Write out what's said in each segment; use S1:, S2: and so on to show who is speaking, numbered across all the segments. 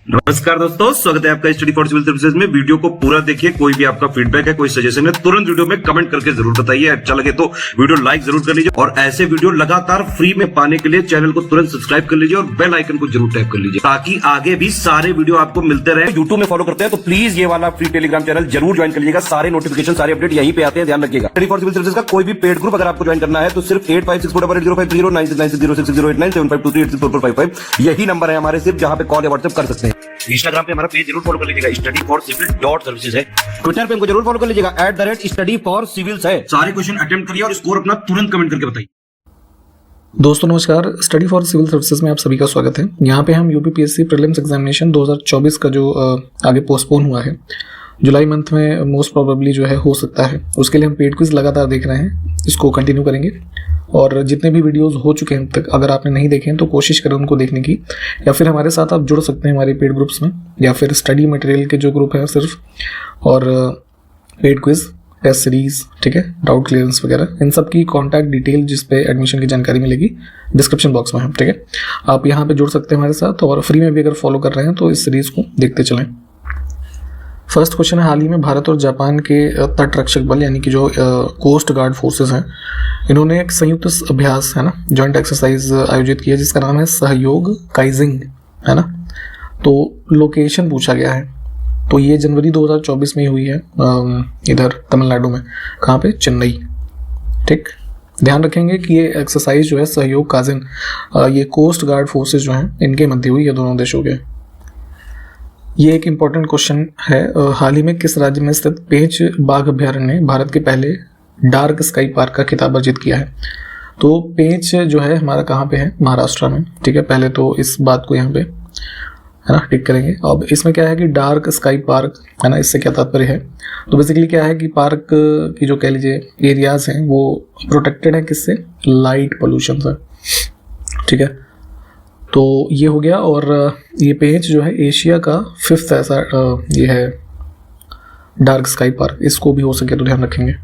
S1: नमस्कार दोस्तों, स्वागत है आपका स्टडी फॉर सिविल सर्विसेज में। वीडियो को पूरा देखिए। कोई भी आपका फीडबैक है, कोई सजेशन है, तुरंत वीडियो में कमेंट करके जरूर बताइए। अच्छा लगे तो वीडियो लाइक जरूर कर लीजिए और ऐसे वीडियो लगातार फ्री में पाने के लिए चैनल को तुरंत सब्सक्राइब कर लीजिए और बेल आइकन को जरूर टैप कर लीजिए ताकि आगे भी सारे वीडियो आपको मिलते रहे। यूट्यूब में फॉलो करते हैं तो प्लीज ये वाला फ्री टेलीग्राम चैनल जरूर ज्वाइन कर लीजिएगा। सारे नोटिफिकेशन, सारे अपडेट यहीं पे आते हैं, ध्यान रखिएगा। स्टडी फॉर सिविल सर्विसेज का कोई भी पेड ग्रुप अगर आपको ज्वाइन करना है तो सिर्फ 856480560660897523864455 यही नंबर है हमारे, सिर्फ जहां पे कॉल या व्हाट्सएप कर सकते हैं। इंस्टाग्राम पे हमारा पेज जरूर फॉलो कर लीजिएगा, studyforcivil.services है। ट्विटर पे हमको जरूर फॉलो कर लीजिएगा, @studyforcivils है। सारे क्वेश्चन अटेम्प्ट करिए और स्कोर अपना तुरंत कमेंट करके बताइए।
S2: दोस्तों नमस्कार, स्टडी फॉर सिविल सर्विसेज में आप सभी का स्वागत है। यहाँ पे हम यूपीपीएससी प्रीलिम्स एग्जामिनेशन 2024 का जो आगे पोस्टपोन हुआ है, जुलाई मंथ में मोस्ट प्रोबेबली जो है हो सकता है, उसके लिए हम पेड क्विज लगातार देख रहे हैं। इसको कंटिन्यू करेंगे और जितने भी वीडियोस हो चुके हैं अब तक, अगर आपने नहीं देखे हैं तो कोशिश करें उनको देखने की, या फिर हमारे साथ आप जुड़ सकते हैं हमारे पेड ग्रुप्स में, या फिर स्टडी मटेरियल के जो ग्रुप है सिर्फ, और पेड क्विज, टेस्ट सीरीज, ठीक है, डाउट क्लियरेंस वगैरह, इन सब की कॉन्टैक्ट डिटेल जिस पे एडमिशन की जानकारी मिलेगी डिस्क्रिप्शन बॉक्स में है, ठीक है। आप यहाँ पे जुड़ सकते हैं हमारे साथ और फ्री में भी अगर फॉलो कर रहे हैं तो इस सीरीज को देखते चलें। फर्स्ट क्वेश्चन है, हाल ही में भारत और जापान के तट रक्षक बल यानी कि जो कोस्ट गार्ड फोर्सेस हैं, इन्होंने एक संयुक्त अभ्यास है ना, जॉइंट एक्सरसाइज आयोजित किया जिसका नाम है सहयोग काइजिंग, है ना। तो लोकेशन पूछा गया है, तो ये जनवरी 2024 में हुई है इधर तमिलनाडु में। कहाँ पे? चेन्नई, ठीक। ध्यान रखेंगे कि ये एक्सरसाइज जो है सहयोग काइजिंग, ये कोस्ट गार्ड फोर्सेस जो हैं इनके मध्य हुई है, दोनों देशों के। ये एक इम्पॉर्टेंट क्वेश्चन है। हाल ही में किस राज्य में स्थित पेंच बाघ अभ्यारण्य ने भारत के पहले डार्क स्काई पार्क का खिताब अर्जित किया है? तो पेंच जो है हमारा कहाँ पे है? महाराष्ट्र में, ठीक है। पहले तो इस बात को यहाँ पे है ना टिक करेंगे। अब इसमें क्या है कि डार्क स्काई पार्क है ना, इससे क्या तात्पर्य है? तो बेसिकली क्या है कि पार्क की जो कह लीजिए एरियाज हैं वो प्रोटेक्टेड है किससे? लाइट पोल्यूशन से, ठीक है। तो ये हो गया। और ये पेंच जो है एशिया का 5th ऐसा ये है डार्क स्काई पार्क, इसको भी हो सके तो ध्यान रखेंगे।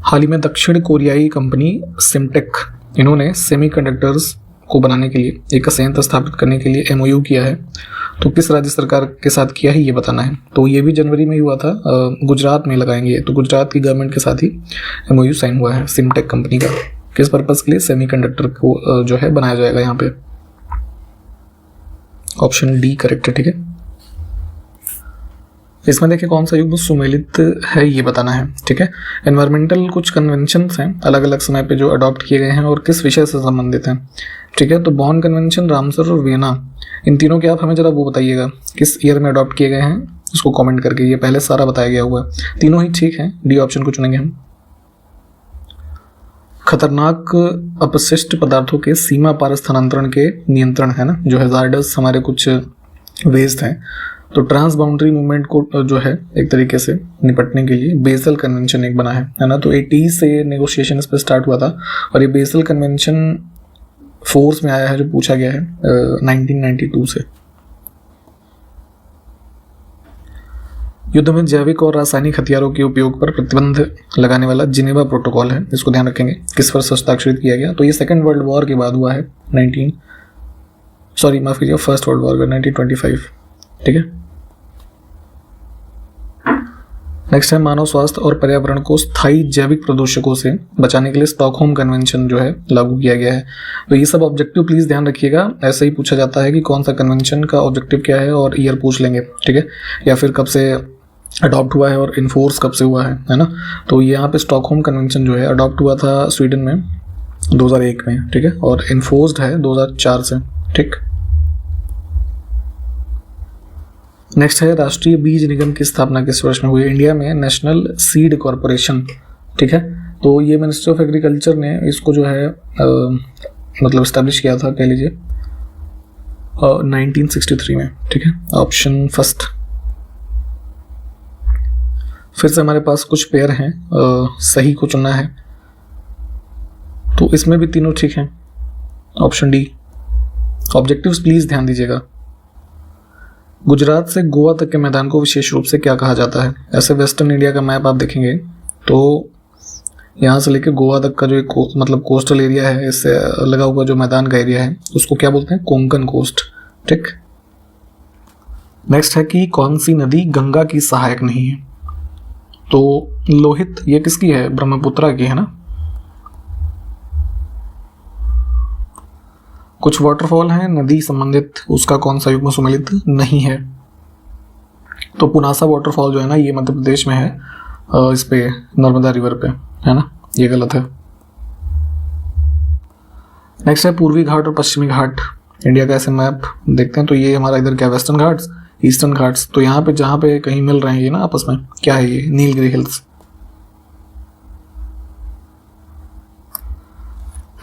S2: हाल ही में दक्षिण कोरियाई कंपनी सिमटेक, इन्होंने सेमीकंडक्टर्स को बनाने के लिए एक संयंत्र स्थापित करने के लिए MOU किया है। तो किस राज्य सरकार के साथ किया है ये बताना है। तो ये भी जनवरी में ही हुआ था, गुजरात में लगाएंगे। तो गुजरात की गवर्नमेंट के साथ ही MOU साइन हुआ है सिमटेक कंपनी का। किस पर्पस के लिए? सेमीकंडक्टर को जो है बनाया जाएगा यहाँ पे। ऑप्शन डी करेक्ट है, ठीक है। इसमें देखिए कौन सा युग्म सुमेलित है ये बताना है, ठीक है। एनवायरमेंटल कुछ कन्वेंशंस हैं अलग अलग समय पे जो अडॉप्ट किए गए हैं और किस विषय से संबंधित हैं, ठीक है। तो बॉन कन्वेंशन, रामसर और वियना, इन तीनों के आप हमें जरा वो बताइएगा किस ईयर में अडॉप्ट किए गए हैं, उसको कमेंट करके। ये पहले सारा बताया गया हुआ है, तीनों ही ठीक है। डी ऑप्शन को चुनेंगे हम। खतरनाक अपशिष्ट पदार्थों के सीमा पार स्थानांतरण के नियंत्रण है ना, जो हैजार्डस हमारे कुछ वेस्ट हैं, तो ट्रांस बाउंड्री मूवमेंट को जो है एक तरीके से निपटने के लिए बेसल कन्वेंशन एक बना है ना। तो 80 से नेगोशिएशन इस पर स्टार्ट हुआ था और ये बेसल कन्वेंशन फोर्स में आया है, जो पूछा गया है 1992 से। युद्ध में जैविक और रासायनिक हथियारों के उपयोग पर प्रतिबंध लगाने वाला जिनेवा प्रोटोकॉल है, इसको ध्यान रखेंगे। किस वर्ष हस्ताक्षरित किया गया? तो ये सेकेंड वर्ल्ड वॉर के बाद हुआ है, फर्स्ट वर्ल्ड वॉर 1925, ठीक है। नेक्स्ट है, मानव स्वास्थ्य और पर्यावरण को स्थायी जैविक प्रदूषकों से बचाने के लिए स्टॉकहोम कन्वेंशन जो है लागू किया गया है। तो ये सब ऑब्जेक्टिव प्लीज ध्यान रखिएगा। ऐसे ही पूछा जाता है कि कौन सा कन्वेंशन का ऑब्जेक्टिव क्या है और ईयर पूछ लेंगे, ठीक है, या फिर कब से अडॉप्ट हुआ है और इन्फोर्स कब से हुआ है ना। तो यहाँ पे स्टॉकहोम कन्वेंशन जो है अडॉप्ट हुआ था स्वीडन में 2001 में, ठीक है, और इन्फोर्स्ड है 2004 से, ठीक। नेक्स्ट है, राष्ट्रीय बीज निगम की स्थापना किस वर्ष में हुई? इंडिया में नेशनल सीड कॉरपोरेशन, ठीक है। तो ये मिनिस्ट्री ऑफ एग्रीकल्चर ने इसको जो है मतलब स्टैब्लिश किया था, कह लीजिए 1963 में, ठीक है। Option first. फिर से हमारे पास कुछ पेयर हैं, सही को चुनना है। तो इसमें भी तीनों ठीक हैं। Option D. ऑब्जेक्टिव्स प्लीज ध्यान दीजिएगा। गुजरात से गोवा तक के मैदान को विशेष रूप से क्या कहा जाता है? ऐसे वेस्टर्न इंडिया का मैप आप देखेंगे तो यहाँ से लेकर गोवा तक का जो एक मतलब कोस्टल एरिया है, इससे लगा हुआ जो मैदान का एरिया है, उसको क्या बोलते हैं? कोंकण कोस्ट, ठीक। नेक्स्ट है कि कौन सी नदी गंगा की सहायक नहीं है? तो लोहित ये किसकी है? ब्रह्मपुत्रा की है ना। कुछ वाटरफॉल हैं नदी संबंधित, उसका कौन सा युग्म सुमेलित नहीं है? तो पुनासा वाटरफॉल जो है ना ये मध्य प्रदेश में है, इस पे नर्मदा रिवर पे है ना, ये गलत है। नेक्स्ट है पूर्वी घाट और पश्चिमी घाट इंडिया का ऐसे मैप देखते हैं तो ये हमारा इधर क्या वेस्टर्न घाट्स ईस्टर्न घाट्स। तो यहाँ पे जहाँ पे कहीं मिल रहे हैं ये ना आपस में, क्या है ये? नीलगिरी हिल्स।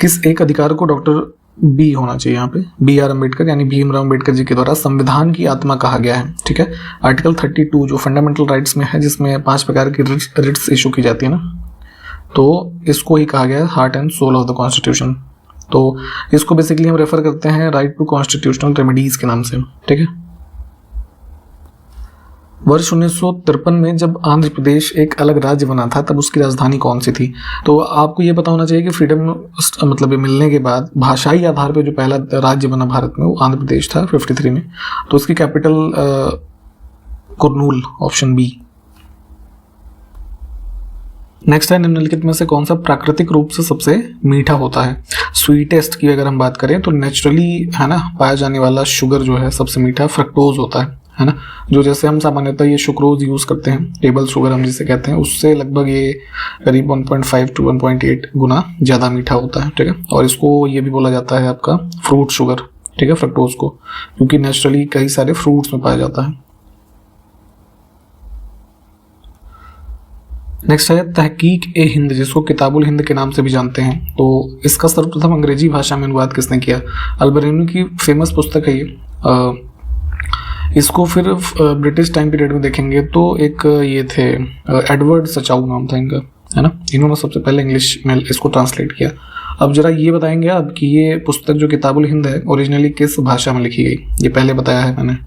S2: किस एक अधिकार को डॉक्टर बी होना चाहिए यहाँ पे? बी आर अम्बेडकर यानी भीमराव अम्बेडकर जी के द्वारा संविधान की आत्मा कहा गया है। ठीक है, आर्टिकल 32 जो फंडामेंटल राइट्स में है, जिसमें 5 प्रकार की रिट्स इशू की जाती है ना, तो इसको ही कहा गया है heart and soul of the constitution. तो इसको बेसिकली हम रेफर करते हैं राइट टू कॉन्स्टिट्यूशनल रेमेडीज के नाम से। ठीक है, वर्ष 1953 में जब आंध्र प्रदेश एक अलग राज्य बना था तब उसकी राजधानी कौन सी थी? तो आपको ये पता होना चाहिए कि फ्रीडम मतलब मिलने के बाद भाषाई आधार पे जो पहला राज्य बना भारत में वो आंध्र प्रदेश था 53 में। तो उसकी capital Kurnool, option B. Next है निम्नलिखित में से कौन सा प्राकृतिक रूप से सबसे मीठा होता है? स्वीटेस्ट की अगर हम बात करें तो नेचुरली है ना पाया जाने वाला शुगर जो है सबसे मीठा फ्रक्टोज होता है ना, जो जैसे हम सामान्यतः ये सुक्रोज यूज करते हैं, टेबल शुगर हम जिसे कहते हैं, उससे लगभग ये करीब 1.5 to 1.8 गुना ज़्यादा मीठा होता है। ठीक है, और इसको ये भी बोला जाता है आपका फ्रूट शुगर। ठीक है, फ्रक्टोज को, क्योंकि नेचुरली कई सारे फ्रूट्स में पाया जाता है। नेक्स्ट है तहकीक ए हिंद, जिसको किताबुल हिंद के नाम से भी जानते हैं। तो इसका सर्वप्रथम अंग्रेजी भाषा में अनुवाद किसने किया? अल्बेरिनी की फेमस पुस्तक है ये। इसको फिर ब्रिटिश टाइम पीरियड में देखेंगे तो एक ये थे एडवर्ड सचाऊ नाम था इनका, है ना, इन्होंने सबसे पहले इंग्लिश में इसको ट्रांसलेट किया। अब जरा ये बताएंगे आप कि ये पुस्तक जो किताबुल हिंद है ओरिजिनली किस भाषा में लिखी गई? ये पहले बताया है मैंने।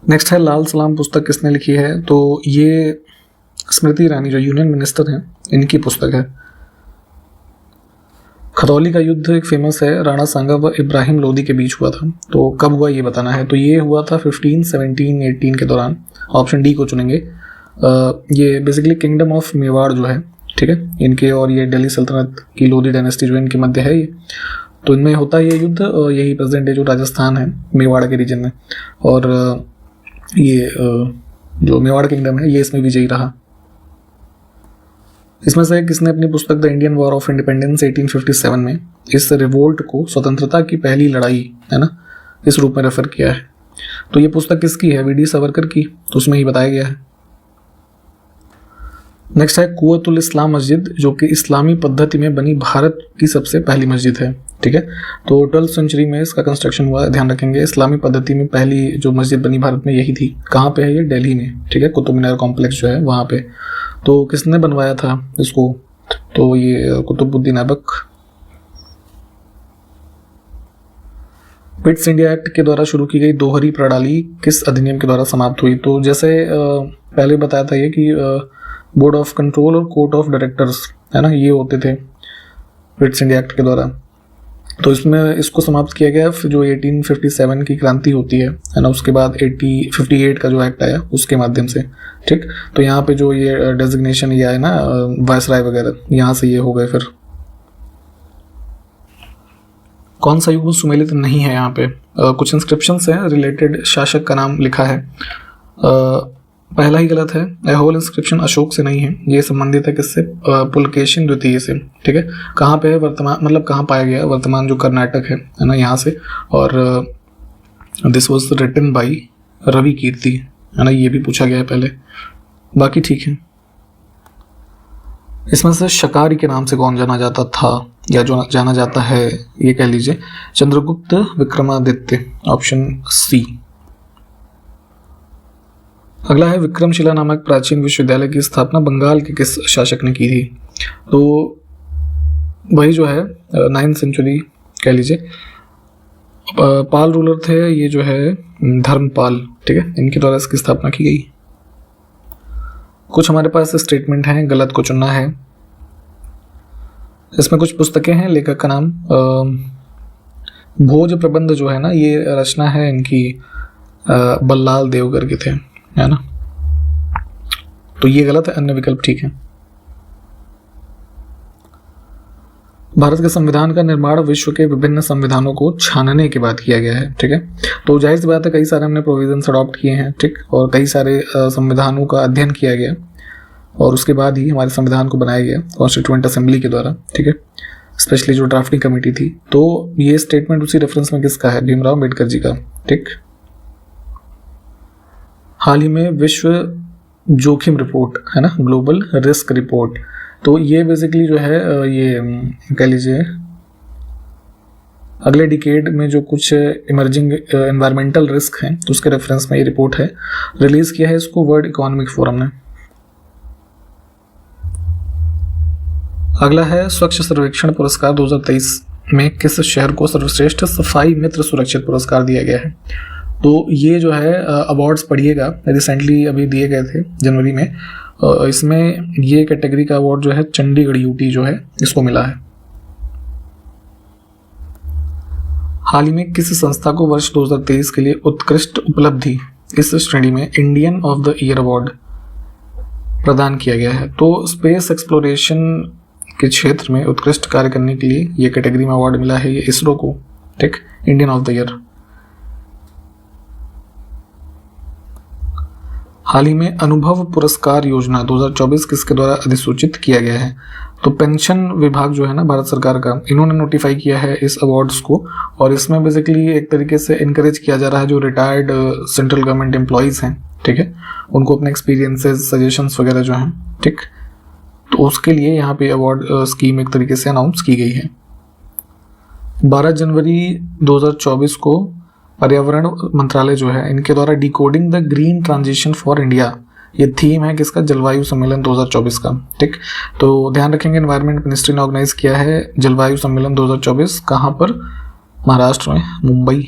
S2: नेक्स्ट है लाल सलाम पुस्तक किसने लिखी है? तो ये स्मृति ईरानी जो यूनियन मिनिस्टर हैं इनकी पुस्तक है। खतौली का युद्ध एक फेमस है, राणा सांगा व इब्राहिम लोदी के बीच हुआ था। तो कब हुआ ये बताना है। तो ये हुआ था 15, 17, 18 के दौरान। ऑप्शन डी को चुनेंगे। ये बेसिकली किंगडम ऑफ मेवाड़ जो है, ठीक है, इनके और ये दिल्ली सल्तनत की लोदी डायनेस्टी जो है इनके मध्य है ये। तो इनमें होता है ये युद्ध, यही प्रेजेंट डे जो राजस्थान है मेवाड़ के रीजन में, और ये जो मेवाड़ किंगडम है ये इसमें विजयी रहा। इसमें से किसने अपनी पुस्तक the Indian war of independence 1857 में इस रिवोल्ट को स्वतंत्रता की पहली लड़ाई, है ना, इस रूप में रेफर किया है? तो ये पुस्तक किसकी है? वीडी सावरकर की। तो उसमें ही बताया गया है। नेक्स्ट है कुव्वतुल इस्लाम मस्जिद, जो कि इस्लामी पद्धति में बनी भारत की सबसे पहली मस्जिद है। ठीक है, तो 12वीं सेंचुरी में इसका कंस्ट्रक्शन हुआ, ध्यान रखेंगे। इस्लामी पद्धति में पहली जो मस्जिद बनी भारत में यही थी। कहाँ पे है ये? दिल्ली में। ठीक है, कुतुब मीनार कॉम्प्लेक्स जो है वहाँ पे। तो किसने बनवाया था इसको? तो ये Qutbuddin Aibak. Pitt's India Act के द्वारा शुरू की गई दोहरी प्रणाली किस अधिनियम के द्वारा समाप्त हुई? तो जैसे पहले बताया था ये कि बोर्ड ऑफ कंट्रोल और कोर्ट ऑफ डायरेक्टर्स, है ना, ये होते थे पिट्स इंडिया एक्ट के द्वारा। तो इसमें इसको समाप्त किया गया जो 1857 की क्रांति होती है ना, उसके बाद 1858 का जो एक्ट आया उसके माध्यम से। ठीक, तो यहाँ पे जो ये डेजिग्नेशन ये आया ना वायसराय वगैरह, यहाँ से ये हो गए। फिर कौन सा युग सुमेलित नहीं है? यहाँ पे कुछ इंस्क्रिप्शंस हैं, रिलेटेड शासक का नाम लिखा है। पहला ही गलत है, ए होल इंस्क्रिप्शन अशोक से नहीं है, ये संबंधित है किससे? पुलकेशिन द्वितीय से। ठीक है, कहाँ पे है? वर्तमान, मतलब कहाँ पाया गया? वर्तमान जो कर्नाटक है ना, यहाँ से। और this was written by Ravi Kirti, है ना, ये भी पूछा गया है पहले। बाकी ठीक है। इसमें से शकारी के नाम से कौन जाना जाता था या जो जाना जाता है, ये कह लीजिए चंद्रगुप्त विक्रमादित्य, ऑप्शन सी। अगला है विक्रमशिला नामक प्राचीन विश्वविद्यालय की स्थापना बंगाल के किस शासक ने की थी? तो वही जो है 9वीं सेंचुरी कह लीजिए, पाल रूलर थे ये जो है धर्मपाल। ठीक है, इनके द्वारा इसकी स्थापना की गई। कुछ हमारे पास स्टेटमेंट हैं, गलत को चुनना है। इसमें कुछ पुस्तकें हैं, लेखक का नाम भोज प्रबंध जो है ना, ये रचना है इनकी बल्लाल देवकर के थे, है ना। तो ये गलत है, अन्य विकल्प ठीक है। भारत के संविधान का निर्माण विश्व के विभिन्न संविधानों को छानने के बाद किया गया है, ठीक है। तो जाहिर सी बात है, कई सारे हमने प्रोविजंस अडॉप्ट किए हैं, ठीक, और कई सारे संविधानों का अध्ययन किया गया और उसके बाद ही हमारे संविधान को बनाया गया कॉन्स्टिट्यूएंट असेंबली के द्वारा, ठीक है, स्पेशली जो ड्राफ्टिंग कमेटी थी। तो ये स्टेटमेंट उसी रेफरेंस में किसका है? भीमराव अम्बेडकर जी का, ठीक। हाल ही में विश्व जोखिम रिपोर्ट, है ना, ग्लोबल रिस्क रिपोर्ट, तो ये बेसिकली जो है ये कह लीजिए अगले डिकेड में जो कुछ इमर्जिंग एनवायरमेंटल रिस्क हैं, तो उसके रेफरेंस में ये रिपोर्ट है। रिलीज किया है इसको वर्ल्ड इकोनॉमिक फोरम ने। अगला है स्वच्छ सर्वेक्षण पुरस्कार 2023 में किस शहर को सर्वश्रेष्ठ सफाई मित्र सुरक्षित पुरस्कार दिया गया है? तो ये जो है अवार्ड्स पढ़िएगा, रिसेंटली अभी दिए गए थे जनवरी में। इसमें ये कैटेगरी का अवार्ड जो है चंडीगढ़ यूटी जो है इसको मिला है। हाल ही में किस संस्था को वर्ष 2023 के लिए उत्कृष्ट उपलब्धि इस श्रेणी में Indian of the year award प्रदान किया गया है? तो स्पेस एक्सप्लोरेशन के क्षेत्र में उत्कृष्ट कार्य करने के लिए ये कैटेगरी में अवार्ड मिला है, ये इसरो को, ठीक, इंडियन ऑफ द ईयर। हाल ही में अनुभव पुरस्कार योजना 2024 किसके द्वारा अधिसूचित किया गया है? तो पेंशन विभाग जो है ना भारत सरकार का, इन्होंने नोटिफाई किया है इस अवार्ड्स को, और इसमें बेसिकली एक तरीके से इनकरेज किया जा रहा है जो रिटायर्ड सेंट्रल गवर्नमेंट एम्प्लॉयज़ हैं, ठीक है, उनको अपने एक्सपीरियंसेस, सजेशंस वगैरह जो हैं, ठीक, तो उसके लिए यहाँ पे अवार्ड स्कीम एक तरीके से अनाउंस की गई है। 12 जनवरी 2024 को पर्यावरण मंत्रालय जो है इनके द्वारा decoding the green transition for India, ये थीम है किसका? जलवायु सम्मेलन 2024 का, ठीक। तो ध्यान रखेंगे, एनवायरनमेंट मिनिस्ट्री ने ऑर्गेनाइज किया है जलवायु सम्मेलन 2024, कहाँ पर? महाराष्ट्र में, मुंबई।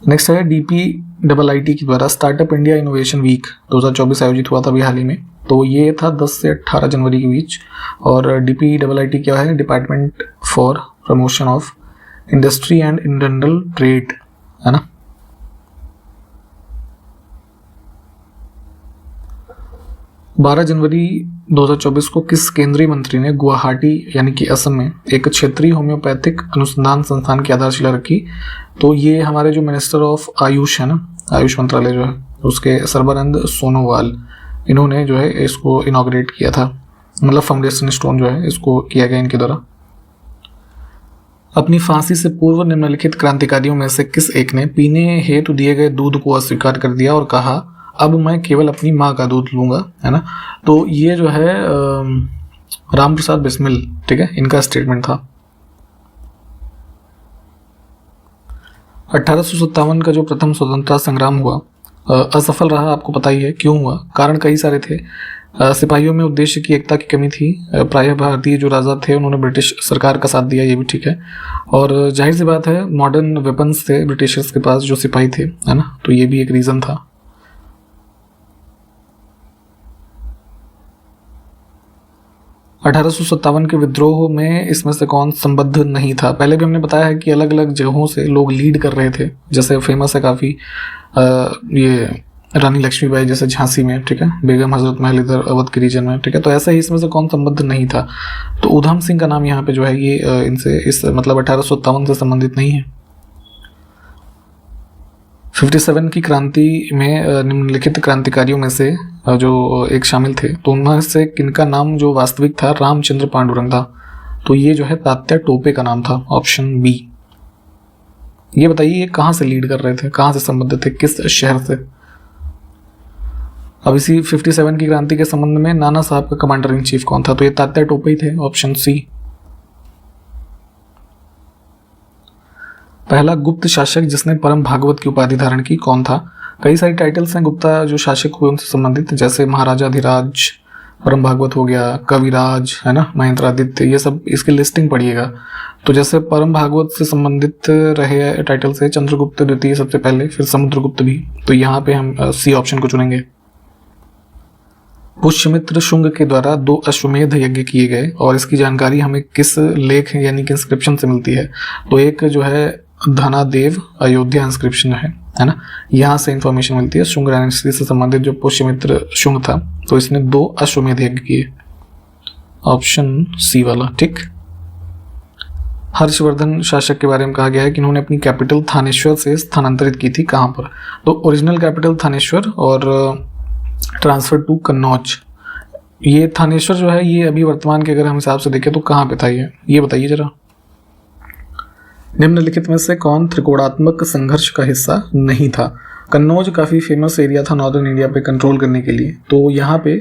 S2: नेक्स्ट है DPIIT के द्वारा स्टार्टअप इंडिया इनोवेशन वीक 2024 आयोजित हुआ था अभी हाल ही में। तो ये था 10 से 18 जनवरी के बीच। और DPIIT क्या है? Department for promotion of industry and industrial trade, है ना। बारह जनवरी 2024 को किस केंद्रीय मंत्री ने गुवाहाटी यानी कि असम में एक क्षेत्रीय होम्योपैथिक अनुसंधान संस्थान की आधारशिला रखी? तो ये हमारे जो मिनिस्टर ऑफ आयुष है ना, आयुष मंत्रालय जो है, उसके सर्बानंद सोनोवाल, इन्होंने जो है इसको इनॉग्रेट किया था, मतलब फाउंडेशन स्टोन जो है इसको किया गया इनके द्वारा। अपनी फांसी से पूर्व निम्नलिखित क्रांतिकारियों में से किस एक ने पीने हेतु दिए गए दूध को अस्वीकार कर दिया और कहा अब मैं केवल अपनी माँ का दूध लूंगा, है ना। तो ये जो है राम प्रसाद बिस्मिल, ठीक है, इनका स्टेटमेंट था। 1857 का जो प्रथम स्वतंत्रता संग्राम हुआ असफल रहा, आपको पता ही है क्यों हुआ। कारण कई सारे थे। सिपाहियों में उद्देश्य की एकता की कमी थी। प्रायः भारतीय जो राजा थे उन्होंने ब्रिटिश सरकार का साथ दिया, ये भी ठीक है। और जाहिर सी बात है मॉडर्न वेपन्स थे ब्रिटिशर्स के पास जो सिपाही थे, है ना, तो ये भी एक रीज़न था। 1857 के विद्रोह में इसमें से कौन संबद्ध नहीं था? पहले भी हमने बताया है कि अलग अलग जगहों से लोग लीड कर रहे थे, जैसे फेमस है काफ़ी ये रानी लक्ष्मीबाई जैसे झांसी में, ठीक है, बेगम हजरत महल इधर अवध के रीजन में, ठीक है। तो ऐसा ही इसमें से कौन संबद्ध नहीं था? तो उधम सिंह का नाम यहाँ पे जो है ये इनसे इस मतलब 1857 से संबंधित नहीं है। 57 की क्रांति में निम्नलिखित क्रांतिकारियों में से जो एक शामिल थे, तो उनमें से किनका नाम जो वास्तविक था रामचंद्र पांडुरंग था। तो ये जो है तात्या टोपे का नाम था, ऑप्शन बी। ये बताइए ये कहाँ से लीड कर रहे थे, कहाँ से संबंधित थे, किस शहर से? अब इसी 57 की क्रांति के संबंध में नाना साहब का कमांडर इन चीफ कौन था? तो ये तात्या टोपे ही थे, ऑप्शन सी। पहला गुप्त शासक जिसने परम भागवत की उपाधि धारण की कौन था? कई सारी टाइटल्स हैं गुप्ता जो शासक हुए उनसे संबंधित, जैसे महाराजाधिराज, परम भागवत हो गया, कविराज, है ना, महेंद्रादित्य, ये सब इसकी लिस्टिंग पढ़िएगा। तो जैसे परम भागवत से संबंधित रहे टाइटल से चंद्रगुप्त द्वितीय सबसे पहले, फिर समुद्रगुप्त भी। तो यहाँ पे हम सी ऑप्शन को चुनेंगे। पुष्यमित्र शुंग के द्वारा 2 अश्वमेध यज्ञ किए गए और इसकी जानकारी हमें किस लेख यानी कि इंस्क्रिप्शन से मिलती है? तो एक जो है धनादेव अयोध्या इंस्क्रिप्शन है ना, यहाँ से इंफॉर्मेशन मिलती है। शुंग डायनेस्टी से संबंधित जो पुष्यमित्र शुंग था तो इसने 2 अश्वमेध यज्ञ किए, ऑप्शन सी वाला, ठीक। हर्षवर्धन शासक के बारे में कहा गया है कि इन्होंने अपनी कैपिटल थानेश्वर से स्थानांतरित की थी, कहाँ पर? तो ओरिजिनल कैपिटल थानेश्वर और ट्रांसफर टू कन्नौज। ये थानेश्वर जो है ये अभी वर्तमान के अगर हम हिसाब से देखें तो कहाँ पे था ये बताइए जरा। निम्नलिखित में से कौन त्रिकोणात्मक संघर्ष का हिस्सा नहीं था? कन्नौज काफ़ी फेमस एरिया था नॉर्दर्न इंडिया पे कंट्रोल करने के लिए, तो यहाँ पे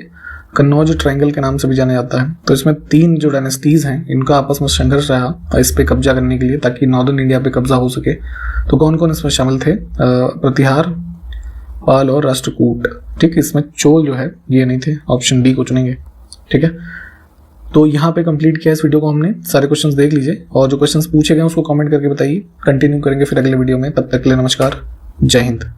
S2: कन्नौज ट्रायंगल के नाम से भी जाना जाता है। तो इसमें 3 जो डायनेस्टीज हैं इनका आपस में संघर्ष रहा इस पे कब्जा करने के लिए, ताकि नॉर्दर्न इंडिया पे कब्जा हो सके। तो कौन कौन इसमें शामिल थे? प्रतिहार, पाल और राष्ट्रकूट, ठीक। इसमें चोल जो है ये नहीं थे, ऑप्शन डी को चुनेंगे, ठीक है। तो यहाँ पे कंप्लीट किया इस वीडियो को हमने। सारे क्वेश्चंस देख लीजिए और जो क्वेश्चंस पूछे गए उसको कमेंट करके बताइए। कंटिन्यू करेंगे फिर अगले वीडियो में, तब तक के लिए नमस्कार, जय हिंद।